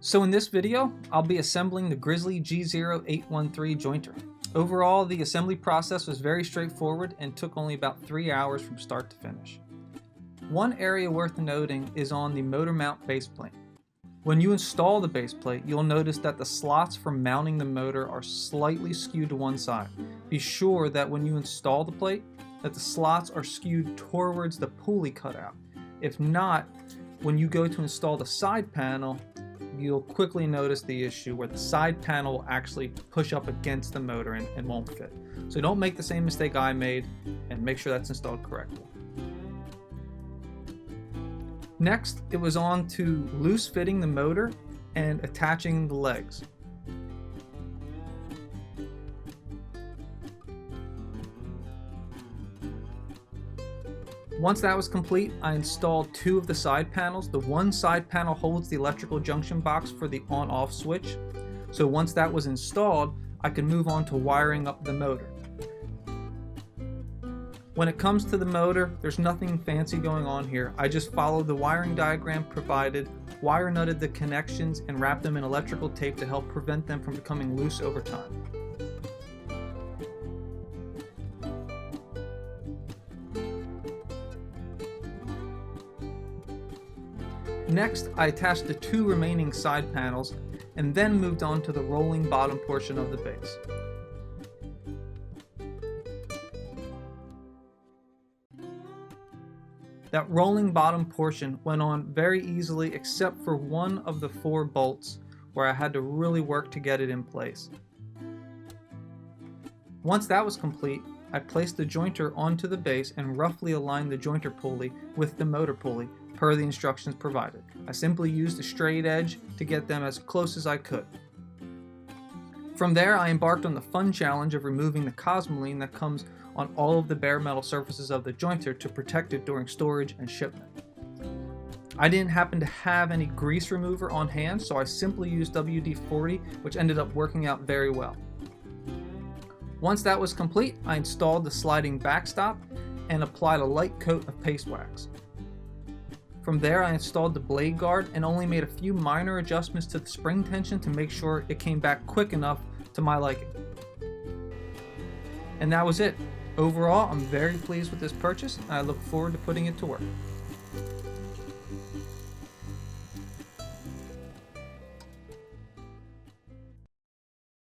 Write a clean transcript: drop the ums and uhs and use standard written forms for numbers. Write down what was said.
So in this video, I'll be assembling the Grizzly G0813 Jointer. Overall, the assembly process was very straightforward and took only about 3 hours from start to finish. One area worth noting is on the motor mount baseplate. When you install the baseplate, you'll notice that the slots for mounting the motor are slightly skewed to one side. Be sure that when you install the plate, that the slots are skewed towards the pulley cutout. If not, when you go to install the side panel, you'll quickly notice the issue where the side panel will actually push up against the motor and won't fit. So don't make the same mistake I made and make sure that's installed correctly. Next, it was on to loose fitting the motor and attaching the legs. Once that was complete, I installed 2 of the side panels. The one side panel holds the electrical junction box for the on-off switch. So once that was installed, I could move on to wiring up the motor. When it comes to the motor, there's nothing fancy going on here. I just followed the wiring diagram provided, wire nutted the connections, and wrapped them in electrical tape to help prevent them from becoming loose over time. Next, I attached the 2 remaining side panels and then moved on to the rolling bottom portion of the base. That rolling bottom portion went on very easily except for one of the 4 bolts where I had to really work to get it in place. Once that was complete, I placed the jointer onto the base and roughly aligned the jointer pulley with the motor pulley per the instructions provided. I simply used a straight edge to get them as close as I could. From there, I embarked on the fun challenge of removing the cosmoline that comes on all of the bare metal surfaces of the jointer to protect it during storage and shipment. I didn't happen to have any grease remover on hand, so I simply used WD-40, which ended up working out very well. Once that was complete, I installed the sliding backstop and applied a light coat of paste wax. From there, I installed the blade guard and only made a few minor adjustments to the spring tension to make sure it came back quick enough to my liking. And that was it. Overall, I'm very pleased with this purchase and I look forward to putting it to work.